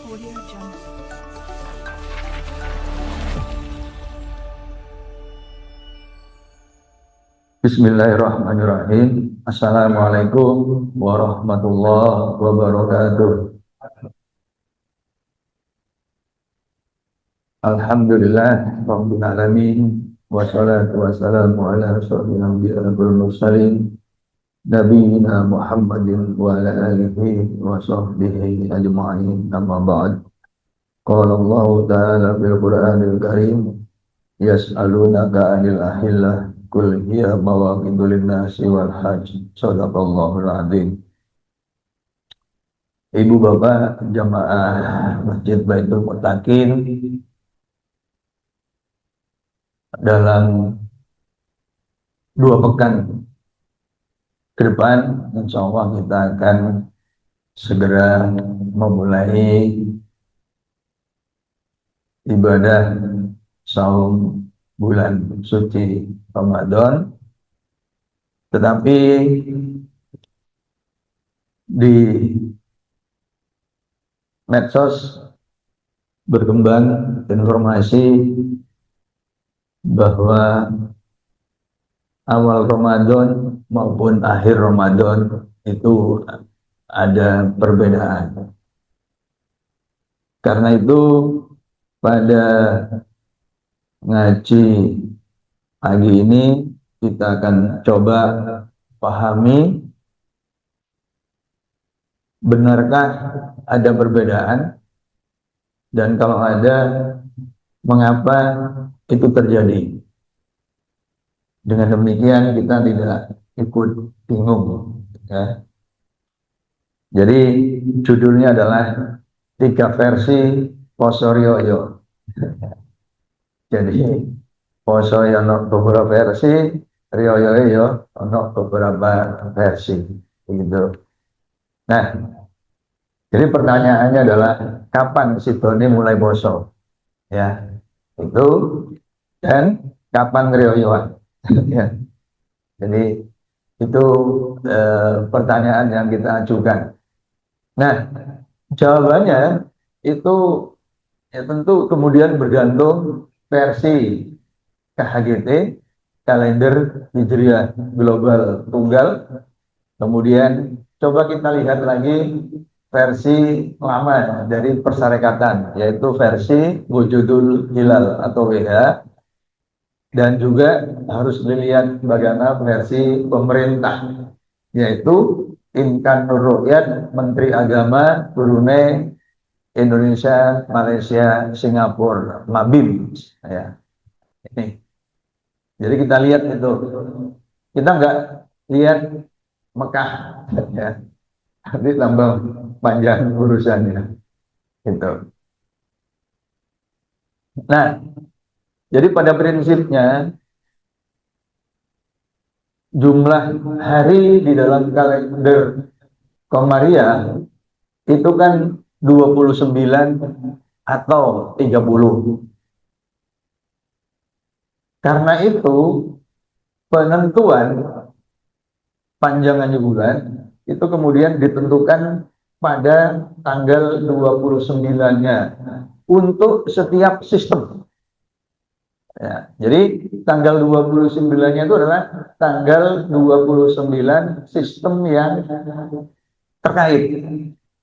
Audio Jungle. Bismillahirrahmanirrahim. Assalamualaikum warahmatullahi wabarakatuh. Alhamdulillah rabbil alamin wassalatu wassalamu ala asyrofil anbiya'i wal mursalin nabiyina Muhammadin wa ala alihi wa sahbihi ajma'in. Amma ba'd. Qala Allah ta'ala fil Qur'anil Karim yas'alunaka 'anil ahillah qul hiya mawaqitu lin-nasi wal hajj. Shadaqallahul 'adzim. Ibu bapak jamaah Masjid Baitul Muttaqin, dalam 2 pekan ke depan insya Allah kita akan segera memulai ibadah saum bulan suci Ramadan. Tetapi di medsos berkembang informasi bahwa awal Ramadan maupun akhir Ramadan itu ada perbedaan. Karena itu pada ngaji pagi ini kita akan coba pahami, benarkah ada perbedaan, dan kalau ada, mengapa itu terjadi. Dengan demikian kita tidak ikut bingung, ya. Jadi judulnya adalah 3 versi poso rioyo. Jadi poso ya ono beberapa versi, rioyo ya ono beberapa versi, begitu. Nah, jadi pertanyaannya adalah kapan Sidoni mulai poso, ya, itu, dan kapan rioyoan. Ya. Jadi itu pertanyaan yang kita ajukan. Nah, jawabannya itu ya tentu kemudian bergantung versi KHGT, kalender Hijriah Global Tunggal. Kemudian coba kita lihat lagi versi lama dari persyarikatan, yaitu versi Wujudul Hilal atau WH. Dan juga harus dilihat bagaimana versi pemerintah, yaitu Inkan Nur Rukyat, Menteri Agama Brunei, Indonesia, Malaysia, Singapura, Mabim, ya. Ini. Jadi kita lihat itu. Kita nggak lihat Mekah, ya. Nanti tambah panjang urusannya. Gitu. Nah, jadi pada prinsipnya jumlah hari di dalam kalender Komariah itu kan 29 atau 30. Karena itu penentuan panjangannya bulan itu kemudian ditentukan pada tanggal 29-nya untuk setiap sistem. Ya, jadi tanggal 29-nya itu adalah tanggal 29 sistem yang terkait.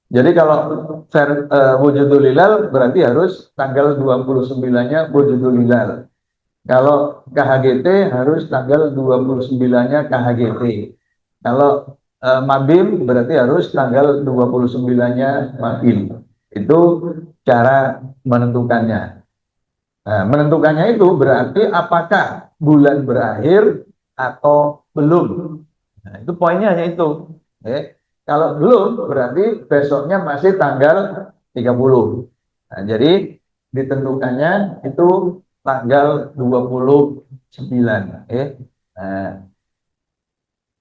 Jadi kalau Wujudul Hilal berarti harus tanggal 29-nya Wujudul Hilal. Kalau KHGT harus tanggal 29-nya KHGT. Kalau Mabim berarti harus tanggal 29-nya Mabim. Itu cara menentukannya. Nah, menentukannya itu berarti apakah bulan berakhir atau belum. Nah, itu poinnya hanya itu. Kalau belum berarti besoknya masih tanggal 30. Nah, jadi ditentukannya itu tanggal 29. Nah,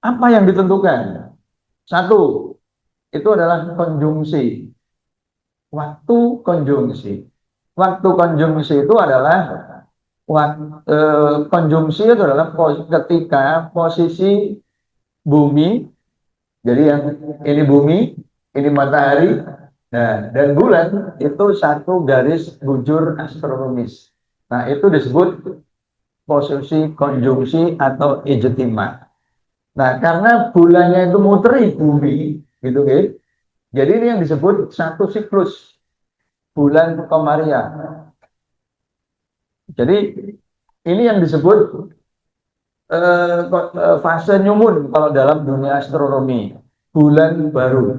apa yang ditentukan? Satu, itu adalah konjungsi. Waktu konjungsi. Waktu konjungsi itu adalah konjungsi itu adalah ketika posisi bumi, jadi yang ini bumi, ini matahari, Nah, dan bulan itu satu garis bujur astronomis. Nah, itu disebut posisi konjungsi atau ijtima. Nah, karena bulannya itu muteri bumi, gitu kan? Jadi ini yang disebut satu siklus bulan komaria. Jadi ini yang disebut fase nyumun kalau dalam dunia astronomi, bulan baru.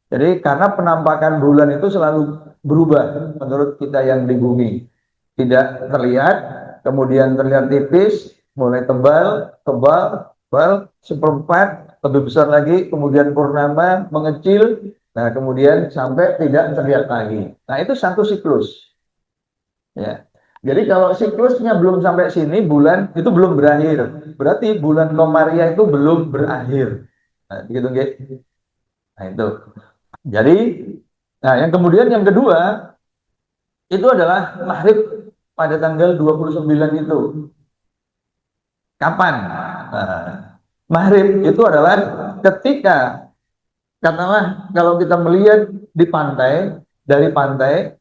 Jadi karena penampakan bulan itu selalu berubah menurut kita yang di bumi. Tidak terlihat, kemudian terlihat tipis, mulai tebal, tebal, tebal, seperempat, lebih besar lagi, kemudian purnama, mengecil, nah kemudian sampai tidak terlihat lagi. Nah itu satu siklus. Ya. Jadi kalau siklusnya belum sampai sini, bulan itu belum berakhir. Berarti bulan Komaria itu belum berakhir. Nah, gitu, gitu. Nah, itu. Jadi, nah yang kemudian yang kedua, itu adalah maghrib pada tanggal 29 itu. Kapan? Nah, maghrib itu adalah ketika, katakanlah kalau kita melihat di pantai, dari pantai,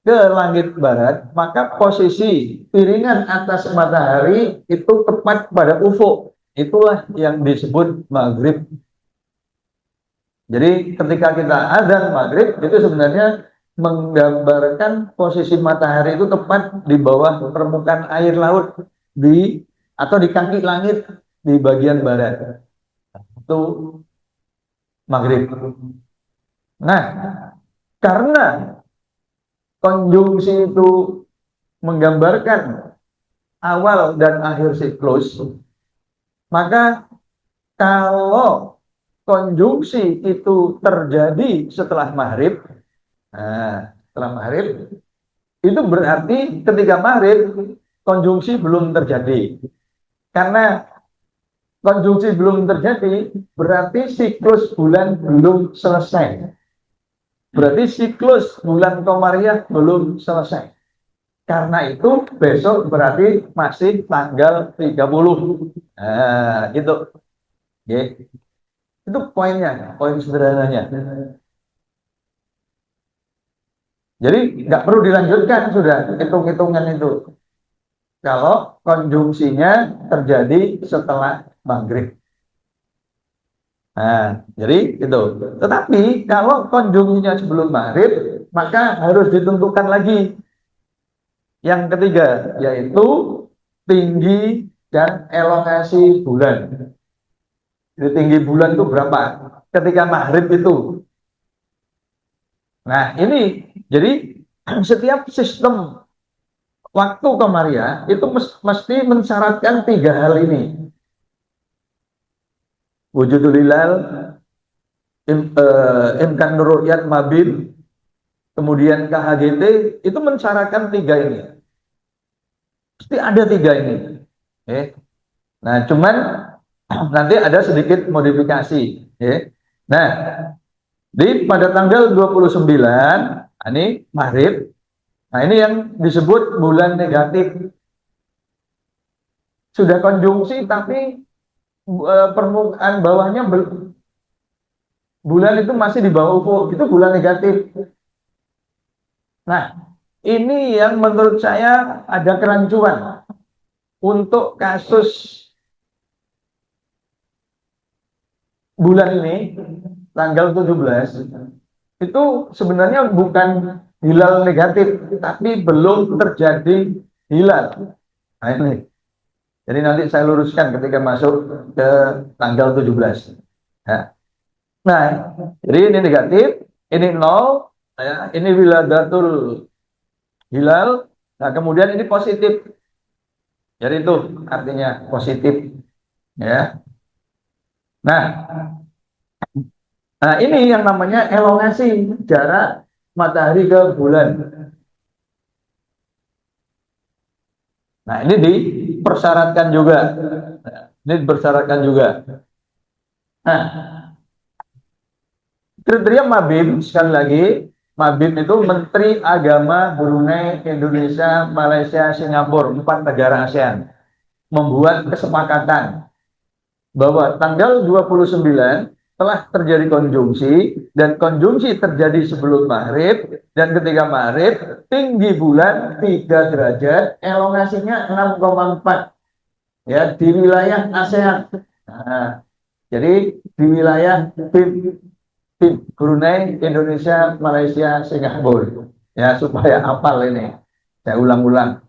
ke langit barat, maka posisi piringan atas matahari itu tepat pada ufuk. Itulah yang disebut maghrib. Jadi ketika kita azan maghrib, itu sebenarnya menggambarkan posisi matahari itu tepat di bawah permukaan air laut di atau di kaki langit di bagian barat. Itu maghrib. Nah, karena konjungsi itu menggambarkan awal dan akhir siklus, maka kalau konjungsi itu terjadi setelah maghrib, nah, setelah maghrib itu berarti ketika maghrib konjungsi belum terjadi. Karena konjungsi belum terjadi, berarti siklus bulan belum selesai. Berarti siklus bulan Komariah belum selesai. Karena itu besok berarti masih tanggal 30. Nah, gitu. Oke. Itu poinnya, poin sederhananya. Jadi nggak perlu dilanjutkan sudah hitung-hitungan itu. Kalau konjungsinya terjadi setelah maghrib. Nah, jadi itu. Tetapi kalau konjungsinya sebelum maghrib, maka harus ditentukan lagi yang ketiga, yaitu tinggi dan elongasi bulan. Jadi tinggi bulan itu berapa? Ketika maghrib itu. Nah, ini jadi setiap sistem waktu Komaria itu mesti mensyaratkan tiga hal ini. Wujudul hilal, imkan ru'yat mabin, kemudian KHGT, itu mensyaratkan tiga ini. Pasti ada tiga ini. Nah, cuman nanti ada sedikit modifikasi. Nah, pada tanggal 29, ini maghrib, nah ini yang disebut bulan negatif. Sudah konjungsi tapi permukaan bawahnya bulan itu masih di bawah ufuk, itu bulan negatif. Nah, ini yang menurut saya ada kerancuan untuk kasus bulan ini tanggal 17 itu sebenarnya bukan hilal negatif, tapi belum terjadi hilal. Nah, ini. Jadi nanti saya luruskan ketika masuk ke tanggal 17. Nah, jadi ini negatif, ini nol, ya, ini wiladatul hilal. Nah, kemudian ini positif. Jadi itu artinya positif, ya. Nah, ini yang namanya elongasi jarak matahari ke bulan. Nah, ini dipersyaratkan juga. Ini dipersyaratkan juga. Nah, kriteria Mabim, sekali lagi, Mabim itu Menteri Agama Brunei, Indonesia, Malaysia, Singapura, 4 negara ASEAN, membuat kesepakatan bahwa tanggal 29 telah terjadi konjungsi, dan konjungsi terjadi sebelum maghrib, dan ketika maghrib tinggi bulan 3 derajat, elongasinya 6,4 ya di wilayah ASEAN. Nah, jadi di wilayah Brunei, Indonesia, Malaysia, Singapura. Ya, supaya hafal ini. Saya ulang-ulang.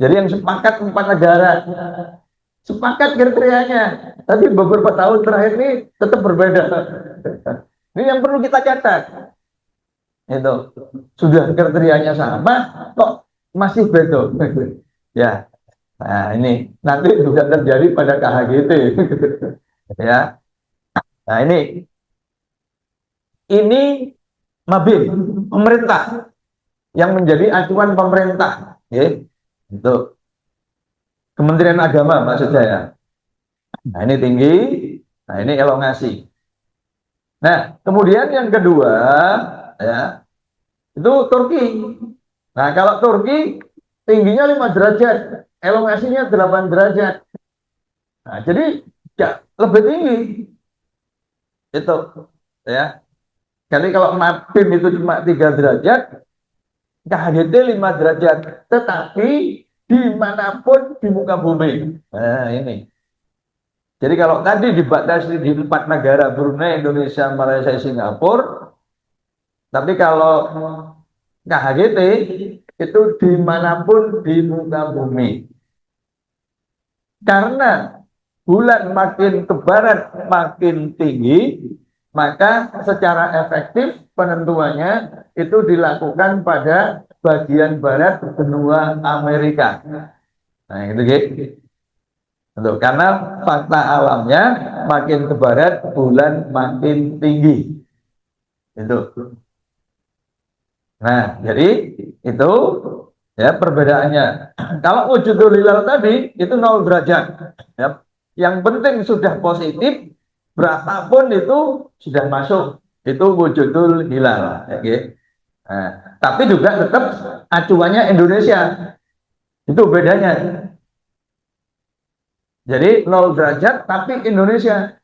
Jadi yang sepakat 4 negara. Sepakat kriterianya. Tapi beberapa tahun terakhir ini tetap berbeda. Ini yang perlu kita catat. Itu. Sudah kriterianya sama, kok masih beda. Ya. Nah, ini nanti juga terjadi pada KHGT. Ya. Nah, ini Mabim, pemerintah yang menjadi acuan pemerintah, ya. Itu Kementerian Agama maksud saya. Nah, ini tinggi, nah ini elongasi. Nah, kemudian yang kedua, ya, itu Turki. Nah, kalau Turki tingginya 5 derajat, elongasinya 8 derajat. Nah, jadi ya, lebih tinggi. Itu, ya. Jadi kalau Mabim itu cuma 3 derajat, KHDT 5 derajat. Tetapi dimanapun di muka bumi. Nah, ini. Jadi kalau tadi dibatasi di 4 negara, Brunei, Indonesia, Malaysia, Singapura, tapi kalau KHGT itu dimanapun di muka bumi. Karena bulan makin ke barat makin tinggi, maka secara efektif penentuannya itu dilakukan pada bagian barat benua Amerika. Nah, itu gitu. Karena fakta alamnya makin ke barat bulan makin tinggi. Itu. Nah, jadi itu ya perbedaannya. Kalau wujudul hilal tadi itu 0 derajat. Ya. Yang penting sudah positif, berapapun itu sudah masuk. Itu wujudul hilal. Ya, nah, tapi juga tetap acuannya Indonesia. Itu bedanya. Jadi 0 derajat tapi Indonesia.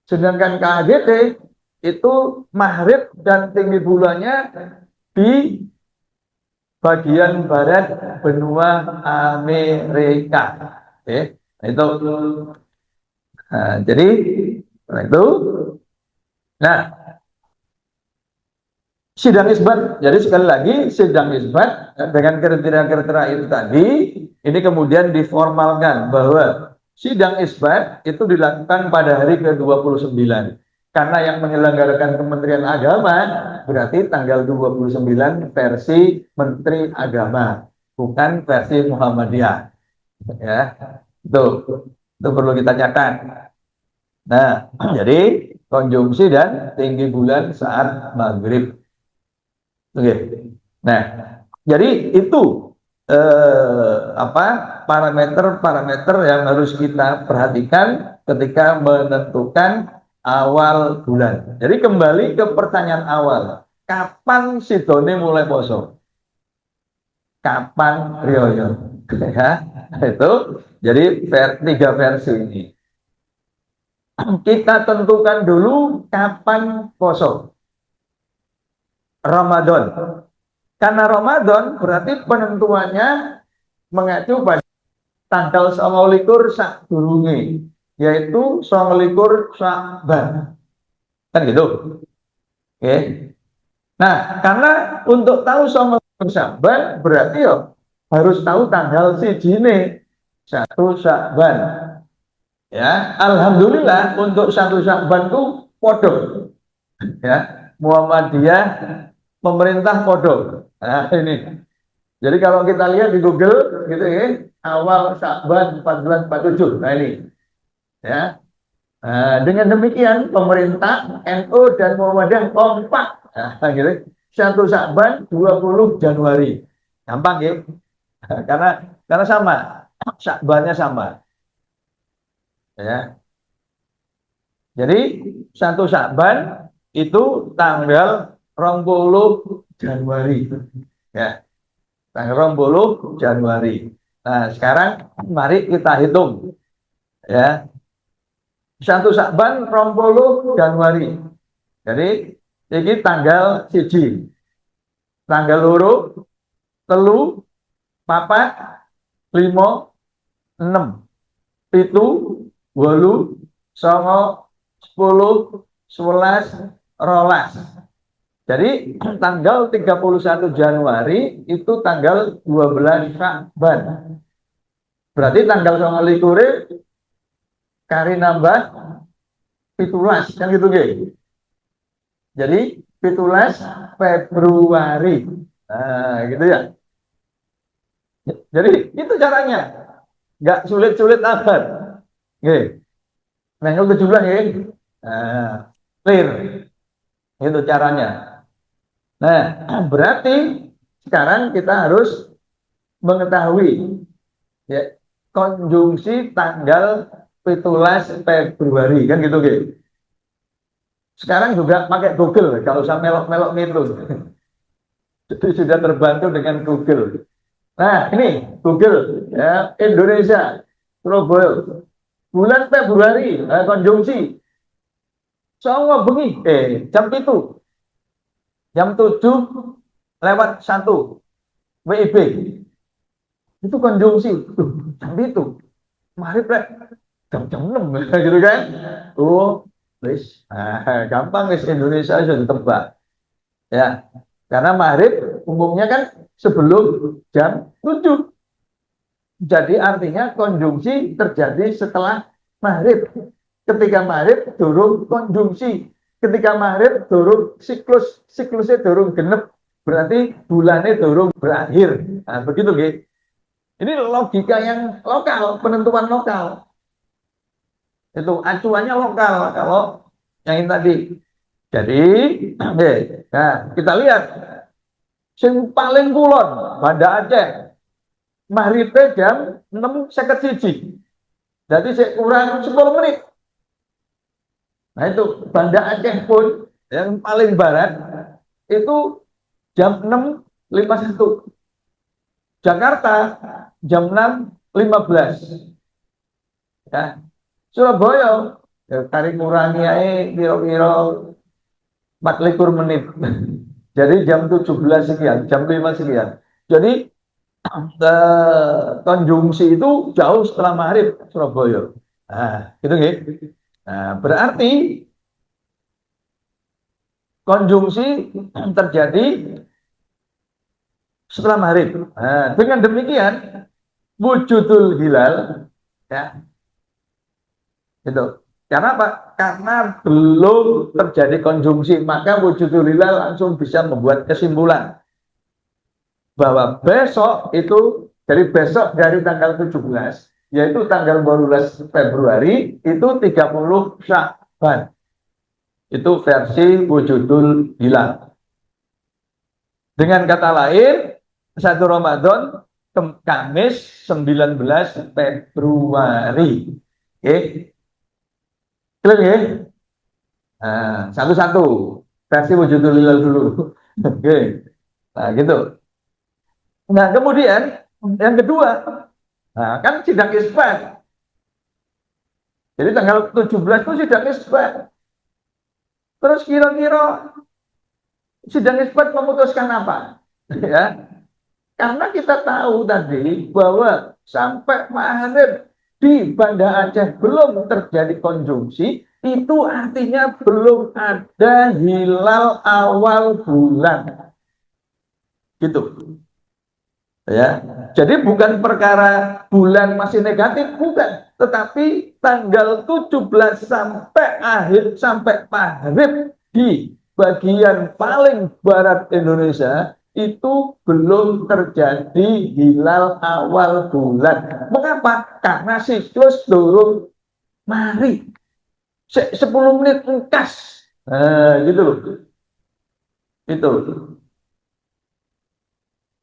Sedangkan KHGT itu maghrib dan tinggi bulannya di bagian barat benua Amerika. Oke, itu. Nah, jadi itu. Nah, sidang isbat. Jadi sekali lagi sidang isbat dengan kriteria-kriteria itu tadi, ini kemudian diformalkan bahwa sidang isbat itu dilakukan pada hari ke-29. Karena yang menyelenggarakan Kementerian Agama berarti tanggal 29 versi Menteri Agama, bukan versi Muhammadiyah. Ya, itu perlu kita catat. Nah, jadi konjungsi dan tinggi bulan saat maghrib. Oke. Nah, jadi itu parameter-parameter yang harus kita perhatikan ketika menentukan awal bulan. Jadi kembali ke pertanyaan awal, kapan Sidone mulai poso? Kapan Rioyo? Ya, itu. Jadi 3 versi ini. Kita tentukan dulu kapan poso. Ramadan. Karena Ramadan berarti penentuannya mengacu pada tanggal 29 sadurunge, yaitu 29 Sya'ban. Kan gitu. Oke. Nah, karena untuk tahu 29 Sya'ban berarti ya harus tahu tanggal sijine 1 Sya'ban. Ya, alhamdulillah untuk 1 Sya'ban itu podo. Ya, Muhammadiyah pemerintah podo. Nah, ini. Jadi kalau kita lihat di Google gitu ya, awal Sya'ban 1447. Nah, ini. Ya. Nah, dengan demikian pemerintah NU dan Muhammadiyah kompak. Nah, gitu. 1 Sya'ban 20 Januari. Gampang ya. Karena sama. Sya'bannya sama. Ya. Jadi 1 Sya'ban itu tanggal 20 Januari. Ya. Tanggal 20 Januari. Nah, sekarang mari kita hitung. Ya. 1 Syakban 20 Januari. Jadi ini tanggal 1, tanggal loro, telu, papat, 5, 6, 7, 8, 9, 10, 11, 12. Jadi tanggal 31 Januari itu tanggal 12 Syakban. Berarti tanggal 29 kari nambah 17 kan gitu nggih. Jadi 17 Februari. Nah, gitu ya. Jadi itu caranya. Nggak sulit-sulit amat. Nggih. Tanggal 17 ya. Nah, clear. Itu caranya. Nah, berarti sekarang kita harus mengetahui ya konjungsi tanggal 17 Februari kan gitu gitu. Sekarang juga pakai Google kalau usah melok-melok gitu. Jadi sudah terbantu dengan Google. Nah, ini Google ya Indonesia Surabaya bulan Februari konjungsi songo bengi jam 7 lewat 1 WIB itu konjungsi jam itu mari jam 6 gitu kan. Oh wis gampang wis Indonesia sudah ditebak ya karena maghrib umumnya kan sebelum jam 7, jadi artinya konjungsi terjadi setelah maghrib. Ketika maghrib durung konjungsi, ketika maghrib durung siklusnya durung genep, berarti bulannya durung berakhir. Nah, begitu gitu. Ini logika yang lokal, penentuan lokal. Itu acuannya lokal kalau yang ini tadi. Jadi, nah kita lihat sing paling kulon Banda Aceh maghribe jam 6.51. Jadi saya kurang 10 menit. Nah itu Banda Aceh pun yang paling barat itu jam 6.51. Jakarta jam 6.15. Ya. Surabaya ya tarik kurangi aja kira-kira 24 menit. Jadi jam 17 sekian, jam 5 sekian. Jadi konjungsi itu jauh setelah maghrib Surabaya. Nah, gitu gitu. Nah, berarti konjungsi terjadi setelah maghrib. Nah, dengan demikian wujudul hilal ya itu. Karena apa? Karena belum terjadi konjungsi, maka wujudul hilal langsung bisa membuat kesimpulan bahwa besok itu dari besok dari tanggal 17 yaitu tanggal 12 Februari itu 30 Syakban. Itu versi wujudul hilal. Dengan kata lain, 1 Ramadan Kamis 19 Februari. Oke. Clear ya? Nah, satu-satu. Versi wujudul hilal dulu. Oke. Nah, gitu. Nah, kemudian yang kedua, nah, kan sidang isbat. Jadi tanggal 17 itu sidang isbat. Terus kira-kira sidang isbat memutuskan apa? Ya, karena kita tahu tadi bahwa sampai maghrib di Banda Aceh belum terjadi konjungsi, itu artinya belum ada hilal awal bulan. Gitu. Ya. Jadi bukan perkara bulan masih negatif, bukan. Tetapi tanggal 17 sampai maghrib di bagian paling barat Indonesia itu belum terjadi hilal awal bulan. Mengapa? Karena siklus turun mari 10 menit engkas. Nah, gitu loh. Itu.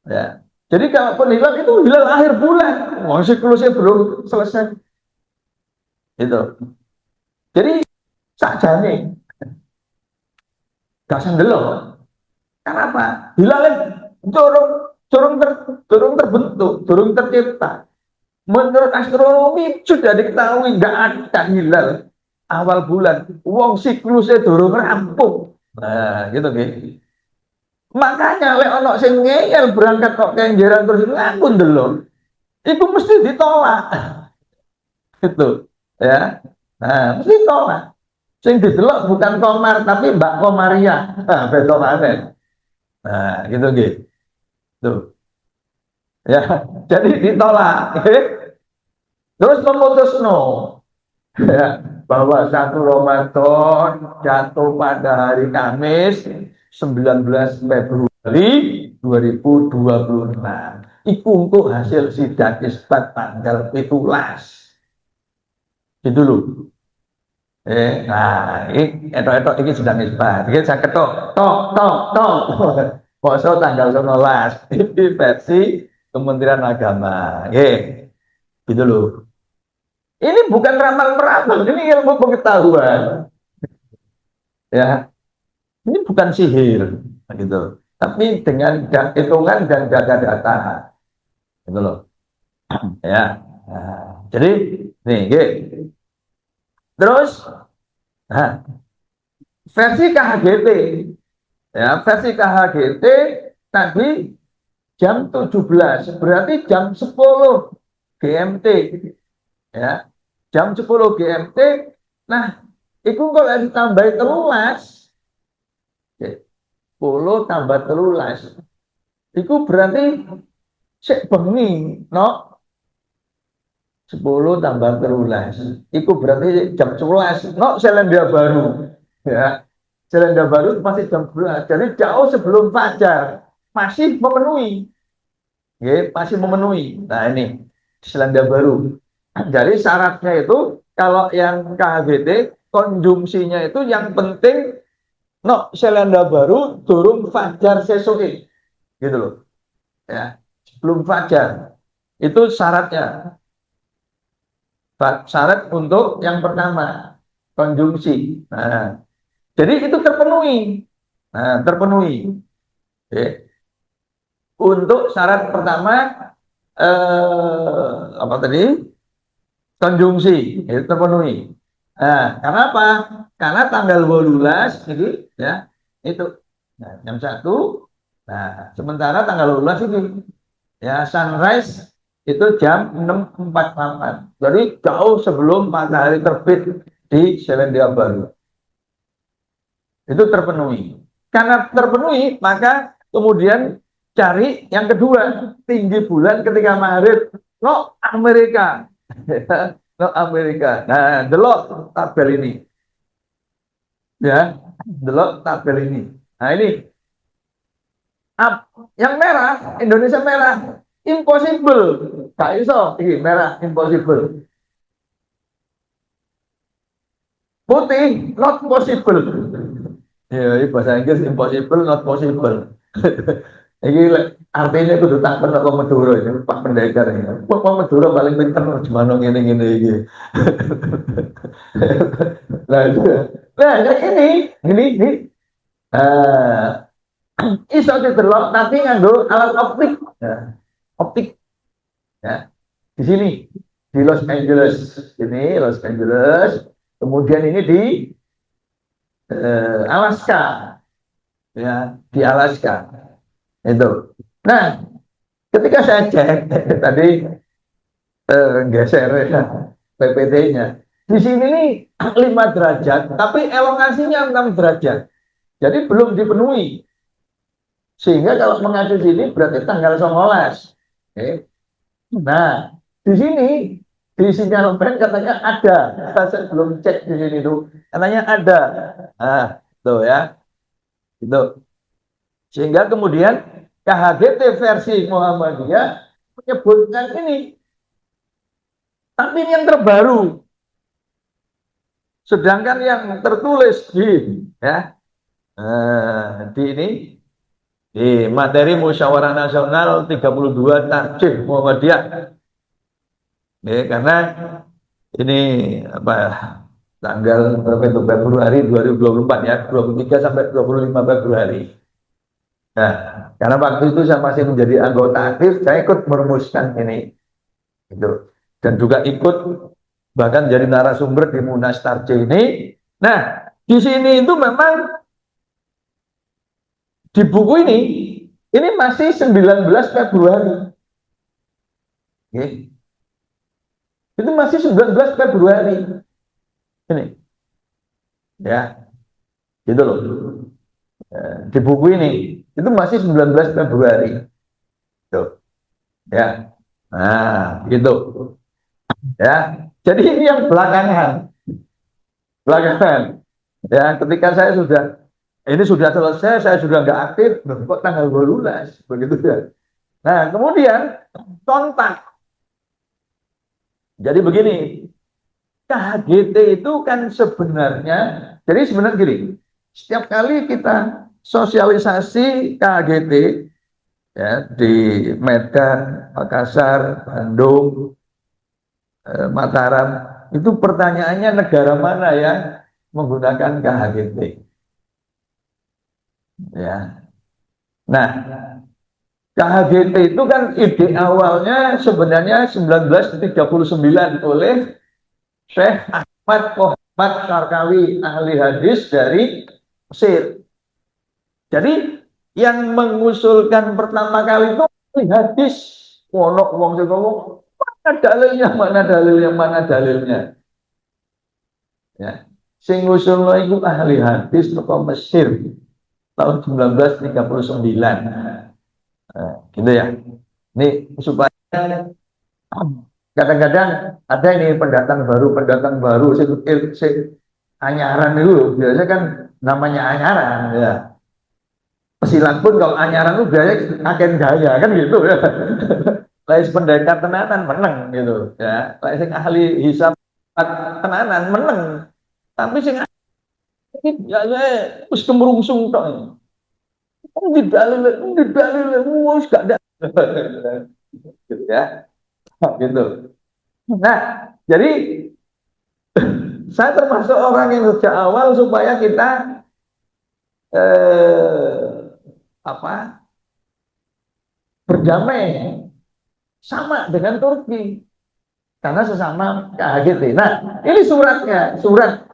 Ya. Jadi kalau hilal itu hilal akhir bulan. Wah, siklusnya belum selesai. Itu. Jadi sakjane gak sandelo. Kenapa? Hilalnya dorong terbentuk, dorong tercipta. Menurut astronomi sudah diketahui nggak ada hilal awal bulan, wong siklusnya durung rampung. Nah, gitu gitu. Makanya lek ono sing ngeyel berangkat kok kenjeran terus itu aku ndelok. Itu mesti ditolak. Gitu. Ya. Nah, mesti ditolak. Sing didelok bukan Komar tapi Mbak Komaria. Nah, betul aneh. Nah, gitu gitu. Tuh. Ya, jadi ditolak. Terus memutus no. Ya, bahwa 1 Ramadan jatuh pada hari Kamis 19 Februari 2026. Itu untuk hasil sidang isbat tanggal 17. Itu dulu. Nah, ini etok-etok ini sidang isbat. Ini saya ketok, tok. Poso tanggal 19. Ini versi Kementerian Agama. Gitu loh. Ini bukan ramal-meramal, ini ilmu pengetahuan. Ya, ini bukan sihir, gitu. Tapi dengan hitungan dan data data, gitu loh. Ya, nah, jadi nih, terus nah, versi KHGT, ya versi KHGT tadi jam 17, berarti jam 10 GMT, ya jam 10 GMT. Nah, itu kalau ditambah telulas, 10 tambah telulas, itu berarti sik bengi, no? 10 tambah telulas, itu berarti jam 11, no? Selandia Baru, ya. Selandia Baru masih jam 11, jadi jauh sebelum fajar, masih memenuhi, ya, masih memenuhi. Nah ini Selandia Baru. Jadi syaratnya itu kalau yang KHBT konjungsinya itu yang penting no Selandia Baru turun fajar sesuai, gitu loh, ya sebelum fajar itu syaratnya. Syarat untuk yang pertama konjungsi. Nah, jadi itu terpenuhi. Nah, terpenuhi. Oke. Untuk syarat pertama apa tadi? Konjungsi itu terpenuhi. Nah, kenapa? Karena tanggal 12 itu ya itu nah, jam 1. Nah, sementara tanggal 12 itu ya sunrise itu jam 6.48. Jadi jauh sebelum matahari terbit di Selandia Baru. Itu terpenuhi. Karena terpenuhi, maka kemudian cari yang kedua, tinggi bulan ketika Maret. No Amerika. No Amerika. Nah, delok tabel ini. Ya, delok tabel ini. Nah, ini yang merah, Indonesia merah. Impossible. Gak iso, ini merah impossible. Putih, not possible. Ya, ini bahasa Inggris impossible, not possible. Ini artinya kudu takon kok Madura ini Pak Pendekar ini. Pak Madura paling pinter gimana ngene-ngene iki. Nah, nah ini. Uh, iso didelok nanti nganggo alat optik. Nah, optik ya. Di sini di Los Angeles. Ini Los Angeles. Kemudian ini di Alaska. Ya, di Alaska. Itu. Nah, ketika saya cek tadi geser ya, PPT-nya. Di sini nih 5 derajat, tapi elongasinya 6 derajat. Jadi belum dipenuhi. Sehingga kalau mengacu sini berarti tanggal 19. Okay. Nah, di sini di sinyal band katanya ada. Saya belum cek di sini tuh. Katanya ada. Nah, tuh ya. Itu. Sehingga kemudian KHGT versi Muhammadiyah menyebutkan ini. Tapi ini yang terbaru. Sedangkan yang tertulis di ini di materi Musyawarah Nasional 32 Tarjih Muhammadiyah. Karena ini apa tanggal berapa itu Februari 2024 ya, 23 sampai 25 Februari. Nah, karena waktu itu saya masih menjadi anggota aktif, saya ikut merumuskan ini. Gitu. Dan juga ikut bahkan jadi narasumber di Munas Tarji ini. Nah, di sini itu memang di buku ini masih 19 Februari. Oke. Itu masih 19 Februari. Ini. Ya, gitu loh. Di buku ini itu masih 19 Februari. Tuh. Ya. Nah, gitu. Ya. Jadi ini yang belakangan. Belakangan. Ya, ketika saya sudah ini sudah selesai, saya sudah nggak aktif, kok tanggal 12, begitu ya. Nah, kemudian kontak. Jadi begini, KHGT itu kan sebenarnya, jadi sebenarnya gini, setiap kali kita sosialisasi KHGT ya di Medan, Makassar, Bandung, Mataram, itu pertanyaannya negara mana yang menggunakan KHGT? Ya. Nah, KHGT itu kan ide awalnya sebenarnya 1939 oleh Syekh Ahmad Muhammad Syarkawi, ahli hadis dari Mesir. Jadi yang mengusulkan pertama kali itu ahli hadis. Wonok wong sing ngomong, mana dalilnya, mana dalilnya, mana dalilnya. Ya. Sing ngusulno iku ahli hadis teko Mesir tahun 1939. Nah, gitu ya. Ini supaya kadang-kadang ada ini pendatang baru, si anyaran itu biasanya kan namanya anyaran ya. Pesilat pun kalau anyaran itu biasanya agen gaya kan gitu ya. Lain pendekat tenanan menang gitu ya. Lain ahli hisab tenanan menang. Tapi sing ya saya wis kemerungsung tok. Di dalil wis gak ada. Gitu ya. Gitu. Nah, jadi saya termasuk orang yang sejak awal supaya kita apa berdamai sama dengan Turki karena sesama KHGT. Nah, ini suratnya, surat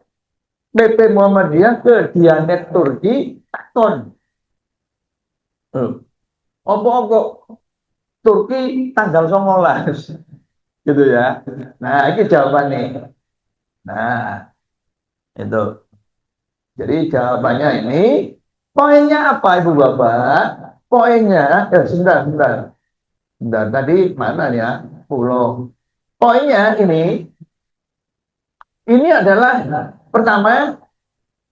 PP Muhammadiyah ke Diyanet Turki takon. Apa Turki tanggal 19 gitu ya. Nah, ini jawabannya. Nah, itu. Jadi jawabannya ini, poinnya apa Ibu Bapak? Poinnya, sebentar. Tadi mana ya? Pulau. Poinnya ini adalah pertama,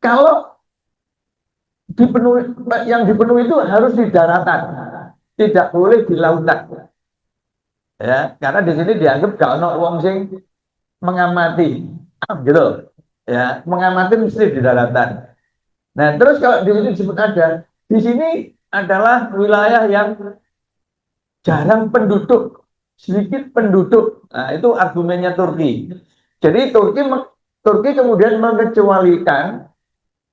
kalau dipenuhi, yang dipenuhi itu harus di daratan, tidak boleh di lautan. Ya, karena di sini dianggap gak ono wong sing mengamati, gitu. Ya, mengamati mesti di daratan. Nah, terus kalau di sini disebut ada, di sini adalah wilayah yang jarang penduduk, sedikit penduduk. Nah, itu argumennya Turki. Jadi Turki kemudian mengecualikan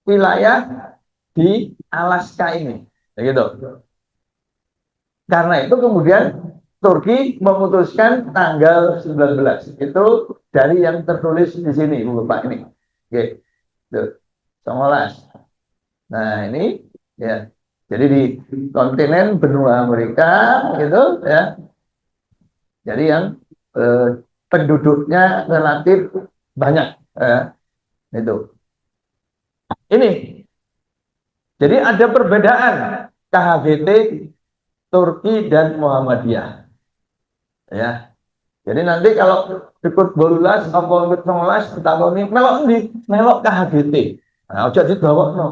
wilayah di Alaska ini, gitu. Karena itu kemudian Turki memutuskan tanggal 19. Itu dari yang tertulis di sini, Bapak ini. Oke, tuh, 19. Nah, ini ya. Jadi di kontinen benua Amerika gitu ya. Jadi yang penduduknya relatif banyak itu. Ini. Jadi ada perbedaan KHGT Turki dan Muhammadiyah. Ya. Jadi nanti kalau ikut bolas apa ikut 19 kita ini melok KHGT. Nah, ojo didawakno.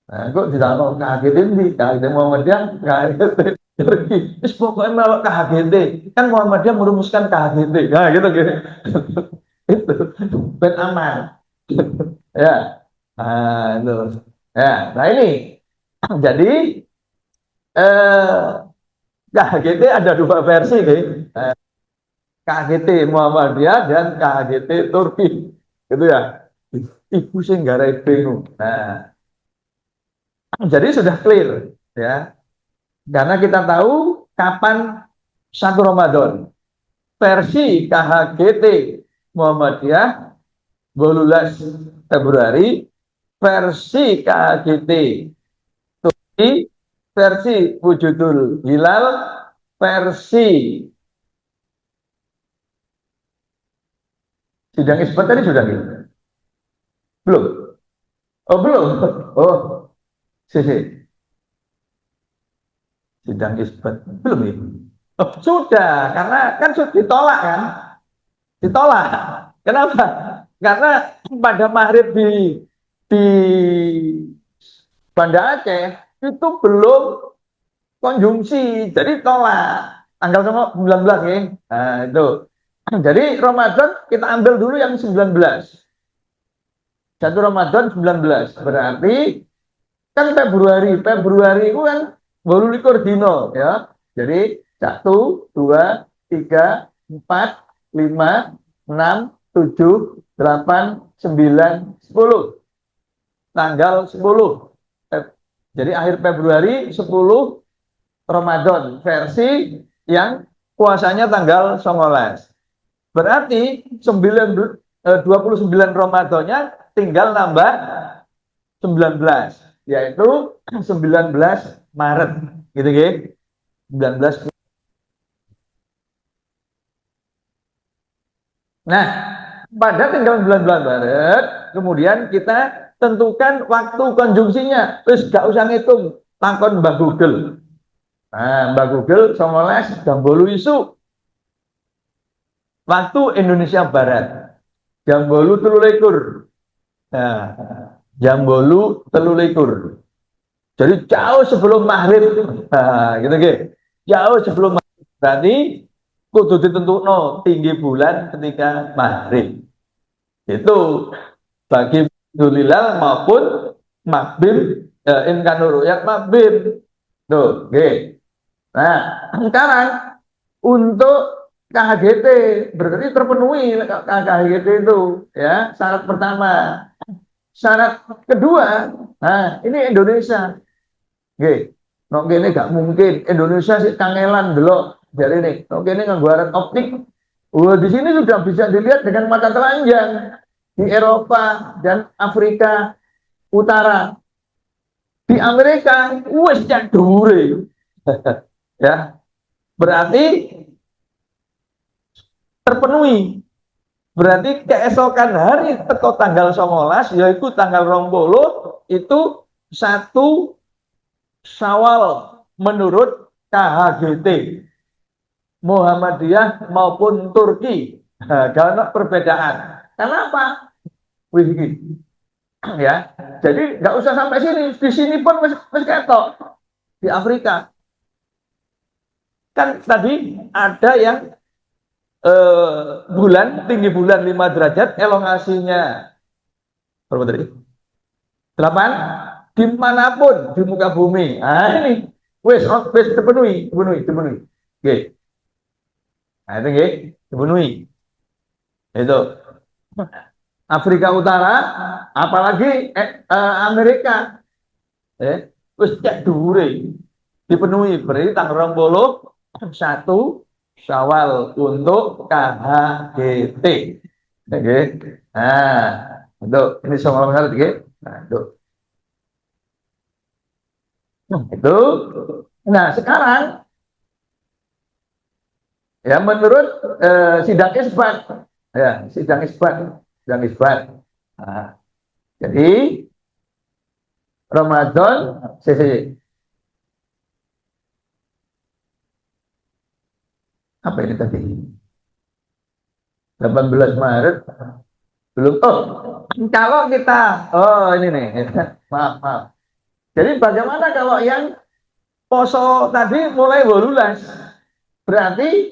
Nah, kok didawakno KHGT ndi? KHGT Muhammadiyah, KHGT Turki. Wis pokoke melok KHGT. Kan Muhammadiyah merumuskan KHGT. Nah, gitu. Itu ben aman. Ya. Nah, itu. Ya, nah ini. Jadi KHGT ada dua versi nih. KHGT Muhammadiyah dan KHGT Turki. Gitu ya. Ibu sih nggak bingung. Nah, jadi sudah clear ya. Karena kita tahu kapan 1 Ramadan. Versi KHGT Muhammadiyah 12 Februari versi KGT versi Wujudul Hilal versi sidang isbat tadi sudah gitu? Belum? Oh belum? Oh sih sidang isbat belum ya? Oh, sudah, karena kan sudah ditolak kan? Ditolak. Kenapa? Karena pada maghrib di Banda Aceh itu belum konjungsi, jadi tolak tanggal 19 ya. Nah, itu. Jadi Ramadan kita ambil dulu yang 19. Satu Ramadan 19. Berarti kan Februari itu kan 28 dino ya. Jadi 1, 2, 3, 4, 5, 6, 7, 8, 9, 10. Tanggal 10. Jadi akhir Februari 10 Ramadan versi yang puasanya tanggal 19. Berarti 29 Ramadannya tinggal nambah 19, yaitu 19 Maret gitu ya. 19. Nah, pada tinggal 19 Maret, kemudian kita tentukan waktu konjungsinya. Terus gak usah ngitung, takon Mbak Google. Nah, Mbak Google 19 jam 8 isu waktu Indonesia Barat. Jam 8 telulikur. Nah, jam 8 telulikur. Jadi jauh sebelum maghrib. Nah, gitu gitu. Jauh sebelum maghrib. Berarti kudu ditentukan tinggi bulan ketika maghrib. Itu bagi Dulilal maupun Mabim Inkanur Ru'yat Mabim. Tuh, oke. Nah, sekarang untuk KHGT berarti terpenuhi KHGT itu ya syarat pertama. Syarat kedua, nah ini Indonesia. Oke, no ini gak mungkin Indonesia sih kangelan dulu. Jadi ini, no ini nganggo optik. Di sini sudah bisa dilihat dengan mata telanjang di Eropa dan Afrika Utara. Di Amerika, wes dure. Ya, berarti terpenuhi. Berarti keesokan hari teko tanggal 19 yaitu tanggal 20 itu 1 Syawal menurut KHGT Muhammadiyah maupun Turki. Nah, karena perbedaan. Kenapa? Wih, ya. Jadi nggak usah sampai sini. Di sini pun masih ketok di Afrika. Kan tadi ada yang bulan tinggi bulan 5 derajat, elongasinya berapa tadi? 8 dimanapun di muka bumi. Nah ini wes dipenuhi. Oke. Nah itu nggih, dipenuhi. Itu Afrika Utara, apalagi Amerika. Wes cek dure dipenuhi berarti tanggal 21 Syawal untuk KHGT. Oke. Nah, untuk ini semua mengerti ya. Nah, itu. Nah, sekarang ya menurut sidang isbat ya, sidang isbat. Nah, jadi Ramadan apa ini tadi? 18 Maret belum. Oh, kalau kita ini nih. Maaf. Jadi bagaimana kalau yang poso tadi mulai 18? Berarti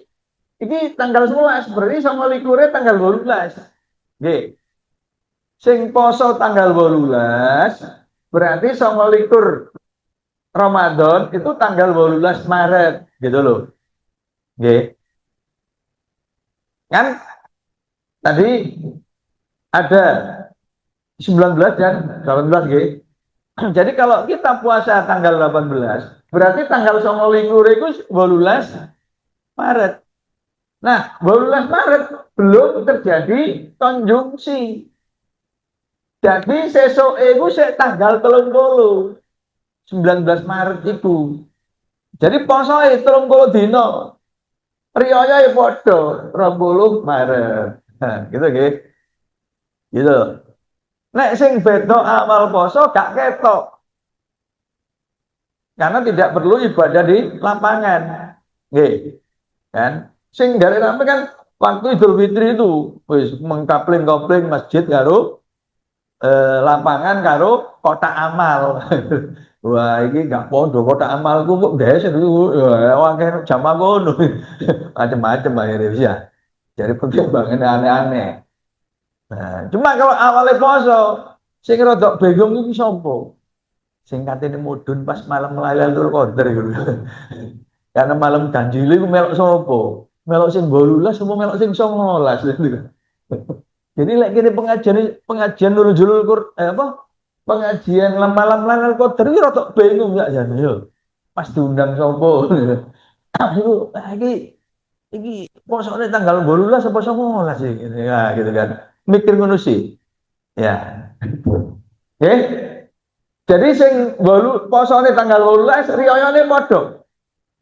ini tanggal 11, berarti sama likurnya tanggal 12. Oke. Sing poso tanggal 12, berarti sama likur Ramadan itu tanggal 12 Maret, gitu loh. Oke. Kan tadi ada 19 dan 18, oke. Jadi kalau kita puasa tanggal 18, berarti tanggal 29 itu 12 Maret. Nah, 12 Maret belum terjadi konjungsi. Jadi sesuk itu sik tanggal 19 Maret itu. Jadi posoe 30 dino. Riyaya ya padha 20 Maret. Nah, gitu nggih. Gitu. Nek sing beda amal poso gak ketok. Karena tidak perlu ibadah di lapangan. Nggih, kan? Sing dari rame kan waktu Idul Fitri itu wis mengkapling-kopling masjid karo lapangan karo kotak amal. Wah, ini gak podo kotak amalku kok desa dulu. Wah, kayak jamaah ngono. Macam-macam akhirnya ya. Jadi pertimbangan aneh-aneh. Nah, cuma kalau awalnya poso, sing rodok bingung iki sapa? Sing katene mudun pas malam Lailatul Qadar gitu. Karena malam ganjil iku melok sapa? Melok sing 18 apa melok sing 19 gitu. Jadi lek kene pengajian pengajian nurul apa? Pengajian malam Lailatul Qadar iki rodok bingung gak jane yo. Pas diundang sapa? Aku iki posone tanggal 18 apa 19 sih gitu, ya, gitu kan. Mikir ngono sih. Ya. Jadi sing posone tanggal 18 riyayane padha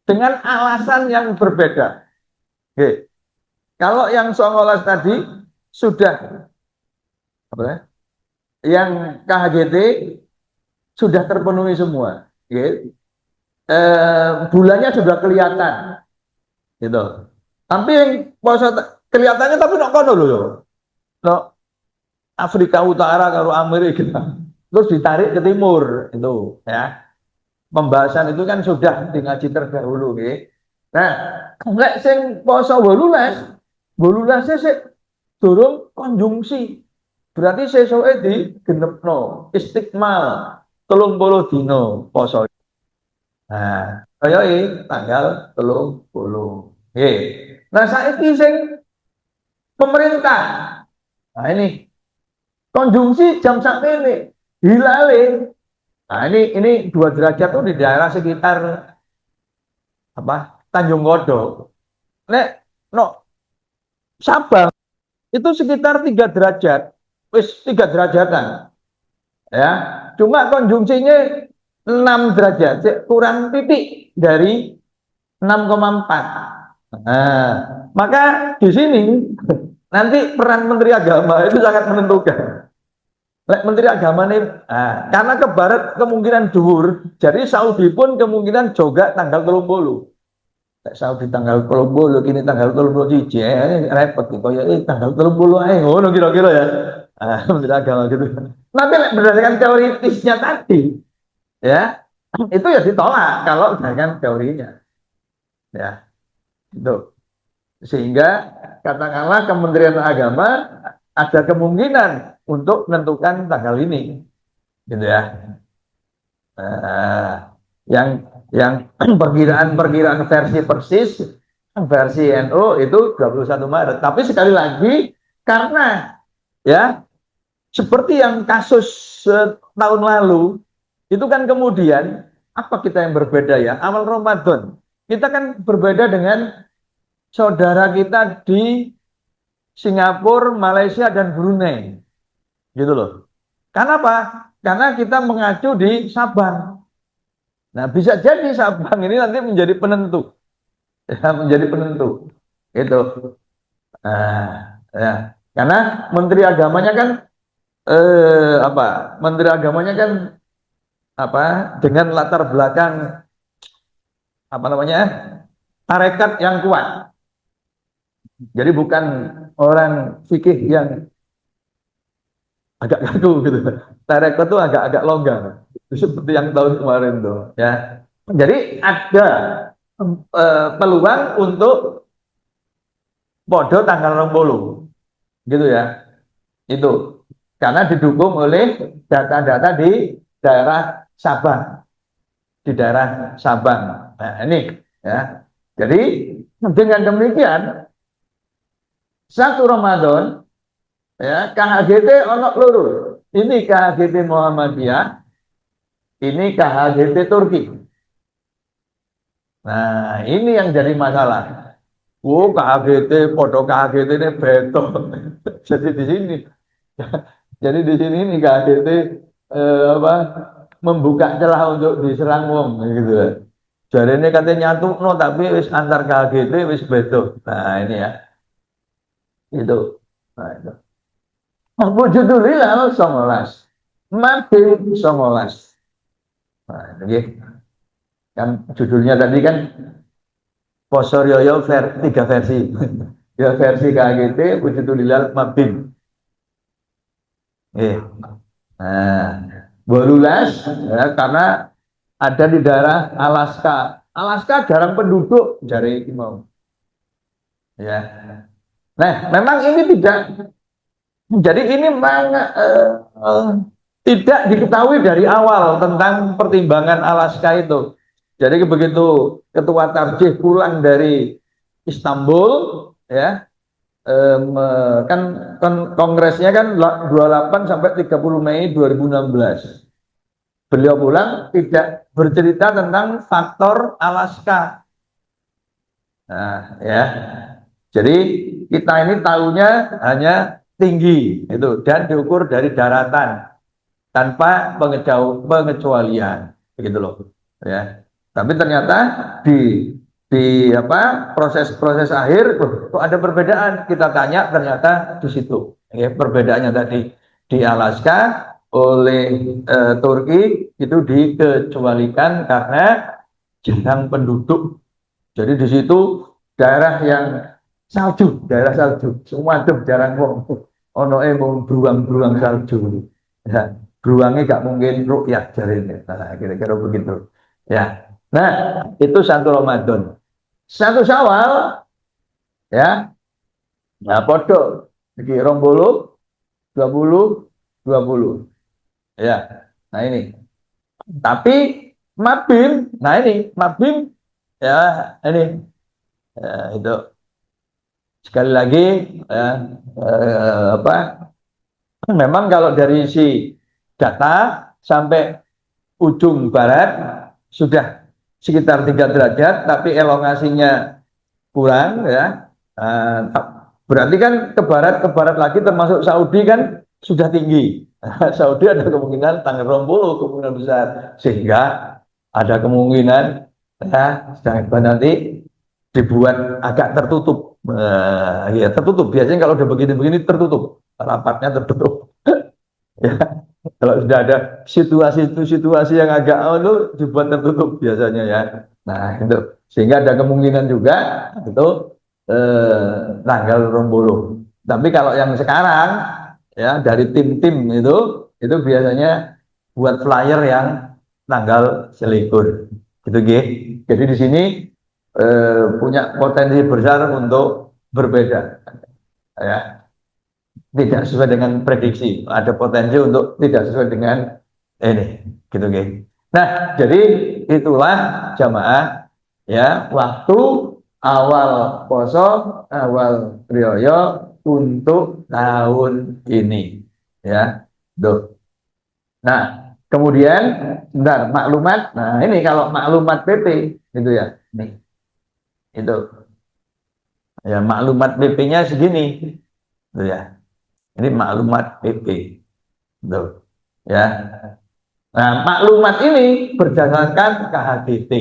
dengan alasan yang berbeda. Oke. Kalau yang 19 tadi sudah apa ya? Yang KHGT sudah terpenuhi semua. Oke. Bulannya sudah kelihatan gitu. Tapi yang poso kelihatannya tapi nok kono lho. Nok Afrika Utara karo Amerika. Terus ditarik ke timur itu ya. Pembahasan itu kan sudah di ngaji terdahulu nggih. Nah, nek sing poso 18, 18 sik durung konjungsi. Berarti sesuke digenepno istiqmal 30 dino poso. Nah, kaya tanggal 30. Nggih. Nah, saiki sing pemerintah. Nah, ini konjungsi jam sakmene hilale. Nah, ini 2 derajat tuh di daerah sekitar apa? Tanjung Kodok. Nek no Sabang itu sekitar 3 derajat. Wis 3 derajatan. Ya. Cuma konjungsinya 6 derajat, kurang titik dari 6,4. Nah, maka di sini nanti peran Menteri Agama itu sangat menentukan. Menteri Agama ini, karena ke barat kemungkinan dhuwur, jadi Saudi pun kemungkinan juga tanggal 30. Saudi tanggal 30, kini tanggal 31, repot gitu. Ya, tanggal 30 aja, ngono kira-kira ya. Menteri Agama gitu. Tapi berdasarkan teoritisnya tadi, ya, itu ya ditolak kalau berdasarkan teorinya. Ya, itu. Sehingga katakanlah Kementerian Agama ada kemungkinan untuk menentukan tanggal ini, gitu ya. Yang perkiraan versi persis versi NU itu 21 Maret. Tapi sekali lagi karena ya seperti yang kasus tahun lalu itu kan kemudian apa kita yang berbeda ya? Awal Ramadan kita kan berbeda dengan saudara kita di Singapura, Malaysia dan Brunei. Gitu loh. Karena apa? Karena kita mengacu di Sabang. Nah, bisa jadi Sabang ini nanti menjadi penentu. Ya, menjadi penentu. Itu. Nah, ya. Karena Menteri Agamanya kan apa? Menteri Agamanya kan apa? Dengan latar belakang apa namanya? Tarekat yang kuat. Jadi bukan orang fikih yang agak kaku gitu. Tarekat itu agak-agak longgar. Seperti yang tahun kemarin tuh, ya. Jadi ada peluang untuk podo tanggal 20 gitu ya. Itu karena didukung oleh data-data di daerah Sabang, di daerah Sabang. Nah, ini ya. Jadi dengan demikian 1 Ramadan ya KHGT ono loro. Ini KHGT Muhammadiyah, ini KHGT Turki. Nah, ini yang jadi masalah. Oh, KHGT, podo KHGT ini beto. Jadi di sini, jadi di sini nih KHGT apa membuka celah untuk diserang wong gitu ya. Jadi ini katanya nyatu no tapi wis antar KHGT wis beto. Nah ini ya itu. Nah, itu. Apa judulnya 19. Makin 19. Nah, ini kan judulnya tadi kan Poso Rioyo tiga versi. Ya versi KGT Wujudul Hilal Mabim. Nah, Bolulas ya, karena ada di daerah Alaska. Alaska jarang penduduk dari mau. Ya. Nah, memang ini tidak. Jadi ini memang tidak diketahui dari awal tentang pertimbangan Alaska itu. Jadi begitu Ketua Tarjih pulang dari Istanbul, ya kan, kongresnya kan 28 sampai 30 Mei 2016. Beliau pulang tidak bercerita tentang faktor Alaska. Nah, ya. Jadi kita ini tahunya hanya tinggi itu dan diukur dari daratan tanpa pengecualian, begitu loh. Ya. Tapi ternyata di apa proses-proses akhir kok ada perbedaan. Kita tanya ternyata di situ. Ya, perbedaannya tadi di Alaska oleh Turki itu dikecualikan karena jarang penduduk. Jadi di situ daerah yang salju, daerah salju, semua tuh jarang wong. Ono mau beruang-beruang salju. Ya, beruangnya gak mungkin rukyat jarinya. Nah, kira-kira begitu. Ya. Nah, itu satu Ramadan. Satu Syawal, ya. Nah, podo. Iki 20, 20, 20. Ya. Nah, ini. Tapi Mabim, nah ini Mabim, ya ini itu sekali lagi ya, apa memang kalau dari si data sampai ujung barat sudah sekitar 3 derajat tapi elongasinya kurang ya. Berarti kan ke barat lagi termasuk Saudi kan sudah tinggi. Saudi ada kemungkinan tanggal 20 kemungkinan besar sehingga ada kemungkinan ya sedangkan nanti dibuat agak tertutup. Ya tertutup. Biasanya kalau udah begini-begini tertutup, rapatnya tertutup. Ya, kalau sudah ada situasi yang agak itu dibuat tertutup biasanya ya. Nah itu sehingga ada kemungkinan juga itu tanggal 20. Tapi kalau yang sekarang ya dari tim-tim itu biasanya buat flyer yang tanggal selikur gitu G. Jadi di sini punya potensi besar untuk berbeda ya, tidak sesuai dengan prediksi, ada potensi untuk tidak sesuai dengan ini gitu G. Nah jadi itulah jamaah ya waktu awal poso awal rioyo untuk tahun ini ya. Duh. Nah kemudian bentar maklumat, nah ini kalau maklumat PP gitu ya nih itu ya maklumat PP-nya segini gitu ya, ini maklumat PP gitu ya. Nah maklumat ini berdasarkan KHGT.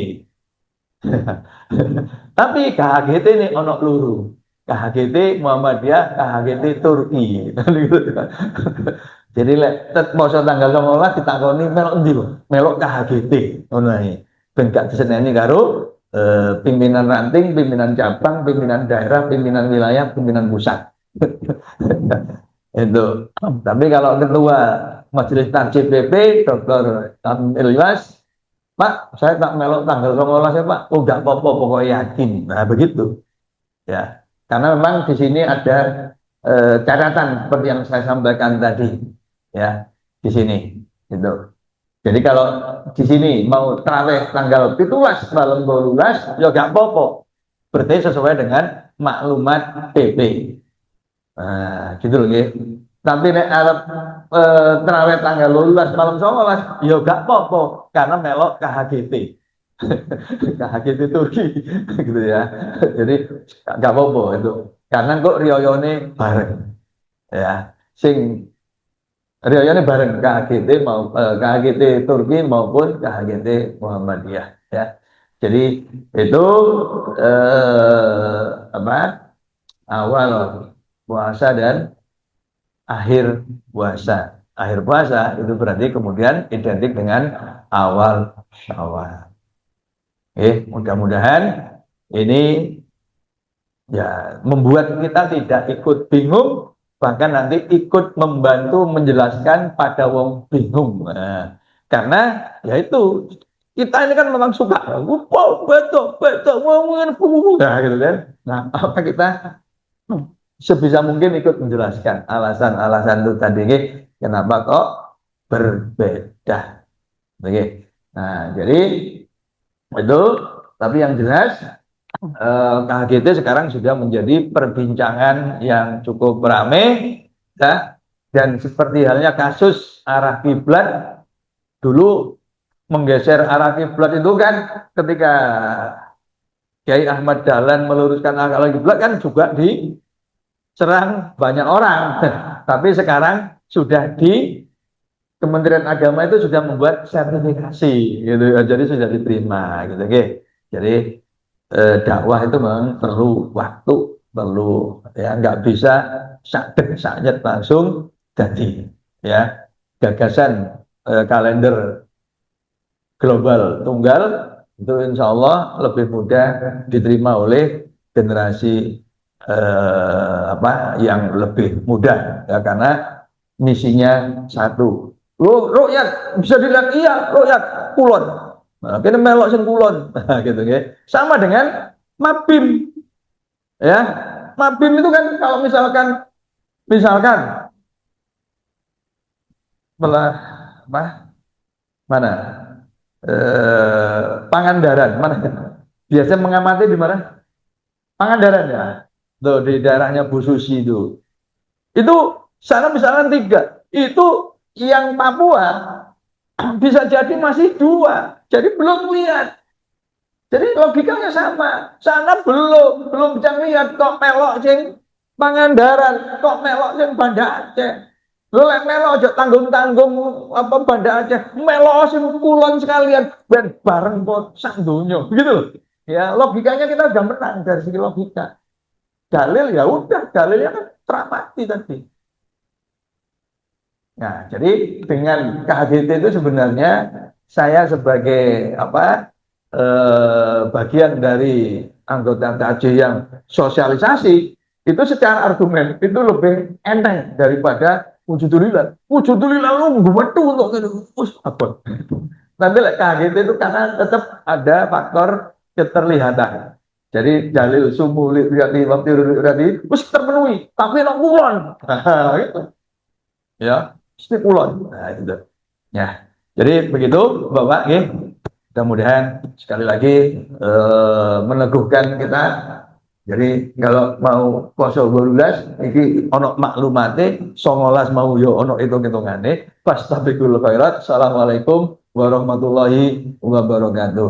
Tapi KHGT ini ono luru. KHGT Muhammadiyah, KHGT Turki. Jadi lek masa tanggal 15 ditakoni melok endi kok? Melok KHGT ngono ae. Ben gak diseneni karo pimpinan ranting, pimpinan cabang, pimpinan daerah, pimpinan wilayah, pimpinan pusat. Itu. Tapi kalau ketua Majelis Tarjih PP Dr. Ilyas, Pak, saya tak melok tanggal 15 ya Pak. Oh, enggak apa-apa, pokoknya yakin. Nah, begitu. Ya. Karena memang di sini ada catatan seperti yang saya sampaikan tadi. Ya, di sini. Gitu. Jadi kalau di sini mau terawih tanggal 17 malam 12, ya enggak apa-apa. Berarti sesuai dengan maklumat PP. Nah, gitu loh, ya. Tapi nek arep terawih tanggal 12 malam 19, ya gak apa-apa karena melok KHGT. KHGT Turki gitu ya. Jadi nggak apa-apa itu. Karena kok riyoyone bareng ya. Sing riyoyone bareng KHGT KHGT Turki maupun KHGT Muhammadiyah ya. Jadi itu apa? Awal puasa dan akhir puasa. Akhir puasa itu berarti kemudian identik dengan awal Syawal. Mudah-mudahan ini ya membuat kita tidak ikut bingung, bahkan nanti ikut membantu menjelaskan pada wong bingung. Nah, karena ya itu kita ini kan memang suka betul betul ngomongin nah gitu kan. Nah, apa kita sebisa mungkin ikut menjelaskan alasan-alasan itu tadi kenapa kok berbeda. Oke. Nah, jadi itu tapi yang jelas KHGT sekarang sudah menjadi perbincangan yang cukup ramai ya. Dan seperti halnya kasus arah kiblat dulu menggeser arah kiblat itu kan ketika Kiai Ahmad Dahlan meluruskan arah kiblat kan juga diserang banyak orang. Tapi sekarang sudah di Kementerian Agama itu sudah membuat sertifikasi gitu, jadi sudah diterima gitu, oke. Jadi dakwah itu memang perlu waktu, perlu ya nggak bisa sakit langsung jadi ya. Gagasan kalender global tunggal itu insya Allah lebih mudah diterima oleh generasi yang lebih mudah ya, karena misinya satu. Rakyat bisa dilihat iya rakyat kulon. Nah, kita melok sing kulon gitu ya. Sama dengan Mabim ya. Mabim itu kan kalau misalkan belah mana Pangandaran mana biasanya mengamati di mana Pangandaran ya tuh di daerahnya Bu Susi itu sana misalkan 3 itu yang Papua bisa jadi masih 2 jadi belum lihat. Jadi logikanya sama. Sana belum bisa lihat kok melok sing Pangandaran, kok melok sing Banda Aceh. Lu lek melok aja tanggung-tanggung apa Banda Aceh, melok sing kulon sekalian ben bareng kok sak donya gitu loh. Ya, logikanya kita udah menang dari segi logika. Dalil ya udah, dalilnya kan teramati tadi. Nah, jadi dengan KHGT itu sebenarnya saya sebagai bagian dari anggota TAJ yang sosialisasi itu secara argumen itu lebih enteng daripada wujudulillah. Wujudulillah lu betul untuk apa? Nanti KHGT itu karena tetap ada faktor keterlihatan. Jadi dalil sumuli berarti waktu terus terpenuhi, tapi nak kulon. Gitu. Ya, mesti kulon. Nah, itu. Ya. Jadi begitu Bapak, mudah-mudahan sekali lagi meneguhkan kita. Jadi kalau mau poso 12 iki ono maklumate 19 mau yo ono hitung-hitungane pas tabiqul khairat. Assalamualaikum warahmatullahi wabarakatuh.